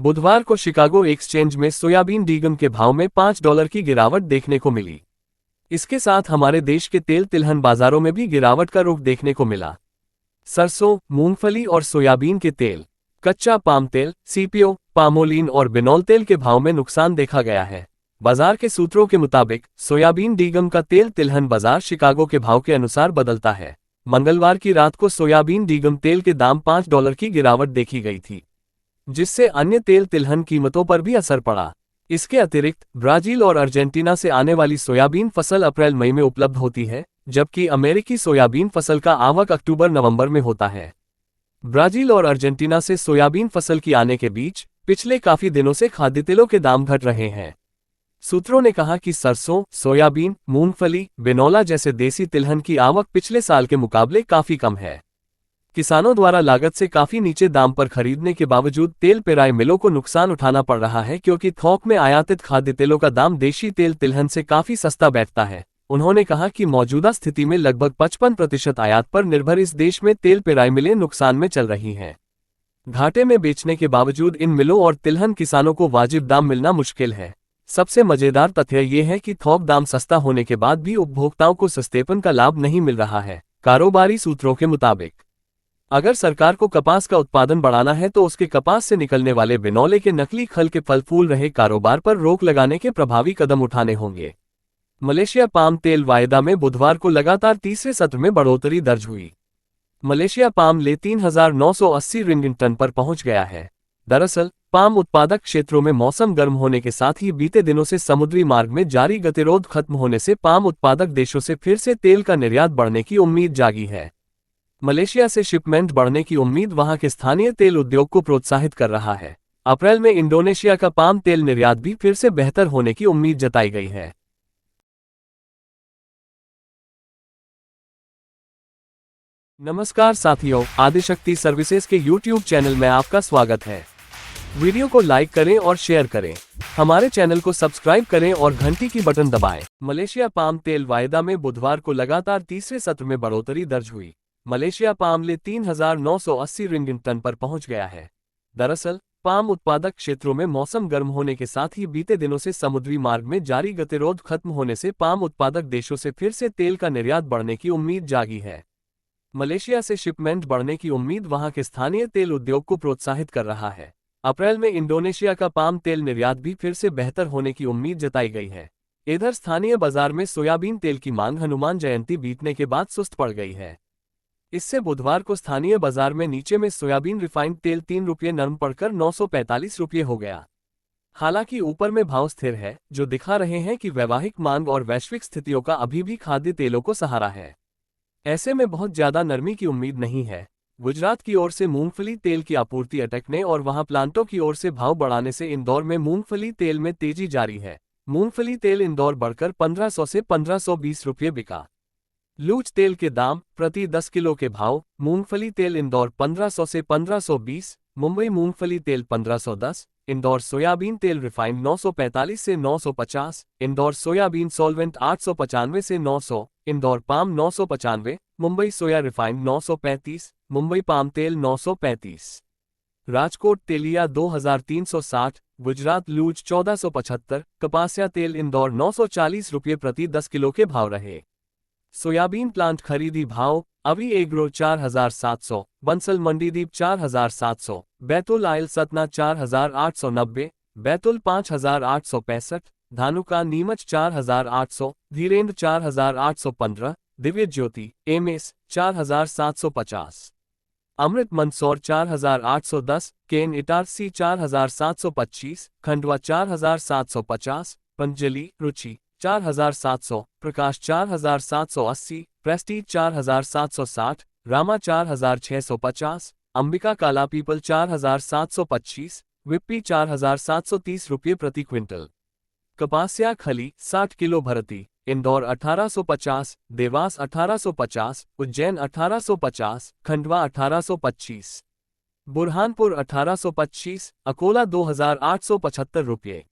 बुधवार को Chicago exchange में सोयाबीन डीगम के भाव में $5 की गिरावट देखने को मिली। इसके साथ हमारे देश के तेल तिलहन बाजारों में भी गिरावट का रुख देखने को मिला। सरसों, मूंगफली और सोयाबीन के तेल, कच्चा पाम तेल, सीपीओ, पामोलिन और बिनॉल तेल के भाव में नुकसान देखा गया है। बाजार के सूत्रों के मुताबिक सोयाबीन डीगम का तेल तिलहन बाजार शिकागो के भाव के अनुसार बदलता है। मंगलवार की रात को सोयाबीन डीगम तेल के दाम $5 की गिरावट देखी गई थी, जिससे अन्य तेल तिलहन कीमतों पर भी असर पड़ा। इसके अतिरिक्त ब्राजील और अर्जेंटीना से आने वाली सोयाबीन फसल अप्रैल-मई में उपलब्ध होती है, जबकि अमेरिकी सोयाबीन फसल का आवक अक्टूबर-नवंबर में होता है। ब्राजील और अर्जेंटीना से सोयाबीन फसल की आने के बीच पिछले काफी दिनों से खाद्य तेलों के दाम घट रहे हैं। सूत्रों ने कहा कि सरसों, सोयाबीन, मूंगफली, बिनौला जैसे देसी तिलहन की आवक पिछले साल के मुकाबले काफी कम है। किसानों द्वारा लागत से काफी नीचे दाम पर खरीदने के बावजूद तेल पेराई मिलों को नुकसान उठाना पड़ रहा है, क्योंकि थोक में आयातित खाद्य तेलों का दाम देशी तेल तिलहन से काफी सस्ता बैठता है। उन्होंने कहा कि मौजूदा स्थिति में लगभग 55% आयात पर निर्भर इस देश में तेल पेराई मिलें नुकसान में चल रही हैं। घाटे में बेचने के बावजूद इन मिलों और तिलहन किसानों को वाजिब दाम मिलना मुश्किल है। सबसे मजेदार तथ्य ये है कि थोक दाम सस्ता होने के बाद भी उपभोक्ताओं को सस्तेपन का लाभ नहीं मिल रहा है। कारोबारी सूत्रों के मुताबिक अगर सरकार को कपास का उत्पादन बढ़ाना है तो उसके कपास से निकलने वाले बिनौले के नकली खल के फल फूल रहे कारोबार पर रोक लगाने के प्रभावी कदम उठाने होंगे। मलेशिया पाम तेल वायदा में बुधवार को लगातार तीसरे सत्र में बढ़ोतरी दर्ज हुई। मलेशिया पाम ले 3,980 रिंगिट टन पर पहुंच गया है। दरअसल पाम उत्पादक क्षेत्रों में मौसम गर्म होने के साथ ही बीते दिनों से समुद्री मार्ग में जारी गतिरोध खत्म होने से पाम उत्पादक देशों से फिर से तेल का निर्यात बढ़ने की उम्मीद जागी है। मलेशिया से शिपमेंट बढ़ने की उम्मीद वहां के स्थानीय तेल उद्योग को प्रोत्साहित कर रहा है। अप्रैल में इंडोनेशिया का पाम तेल निर्यात भी फिर से बेहतर होने की उम्मीद जताई गई है। नमस्कार साथियों, आदिशक्ति सर्विसेज के YouTube चैनल में आपका स्वागत है। वीडियो को लाइक करें और शेयर करें। हमारे चैनल को सब्सक्राइब करें और घंटी की बटन दबाएं। मलेशिया पाम तेल वायदा में बुधवार को लगातार तीसरे सत्र में बढ़ोतरी दर्ज हुई। मलेशिया पाम ले 3,980 रिंगिट टन पर पहुंच गया है। दरअसल पाम उत्पादक क्षेत्रों में मौसम गर्म होने के साथ ही बीते दिनों से समुद्री मार्ग में जारी गतिरोध खत्म होने से पाम उत्पादक देशों से फिर से तेल का निर्यात बढ़ने की उम्मीद जागी है। मलेशिया से शिपमेंट बढ़ने की उम्मीद वहां के स्थानीय तेल उद्योग को प्रोत्साहित कर रहा है। अप्रैल में इंडोनेशिया का पाम तेल निर्यात भी फिर से बेहतर होने की उम्मीद जताई गई है। इधर स्थानीय बाजार में सोयाबीन तेल की मांग हनुमान जयंती बीतने के बाद सुस्त पड़ गई है। इससे बुधवार को स्थानीय बाजार में नीचे में सोयाबीन रिफाइंड तेल ₹3 नरम पड़कर ₹945 हो गया। हालांकि ऊपर में भाव स्थिर है, जो दिखा रहे हैं कि वैवाहिक मांग और वैश्विक स्थितियों का अभी भी खाद्य तेलों को सहारा है। ऐसे में बहुत ज्यादा नरमी की उम्मीद नहीं है। गुजरात की ओर से मूंगफली तेल की आपूर्ति अटकने और वहां प्लांटों की ओर से भाव बढ़ाने से इंदौर में मूंगफली तेल में तेजी जारी है। मूंगफली तेल इंदौर बढ़कर 1500 से ₹1520 बिका। लूज तेल के दाम प्रति 10 किलो के भाव: मूंगफली तेल इंदौर 1500 से 1520, मुंबई मूंगफली तेल 1510, इंदौर सोयाबीन तेल रिफाइंड 945 से 950, इंदौर सोयाबीन सॉल्वेंट 895 से 900, इंदौर पाम 995, मुंबई सोया रिफाइंड 935, मुंबई पाम तेल 935। राजकोट तेलिया 2360, गुजरात लूज 1475, कपासिया तेल इंदौर ₹940 प्रति 10 किलो के भाव रहे। सोयाबीन प्लांट खरीदी भाव: अवी एग्रो 4700, बंसल मंडीदीप 4700, बैतुल आयल सतना 4890, बैतुल 5865, धानुका नीमच 4800, धीरेन्द्र 4815, दिव्य ज्योति एमएस 4750, अमृत मंदसौर 4810, केन इटारसी 4725, खंडवा 4750, पंजली रुचि 4700, प्रकाश 4780, प्रेस्टीज 4760, रामा 4650, अंबिका काला पीपल 4725, विप्पी ₹4730 प्रति क्विंटल। कपासिया खली 60 किलो भरती इंदौर 1850, देवास 1850, उज्जैन 1850, खंडवा 1825, बुरहानपुर 1825, अकोला ₹2875।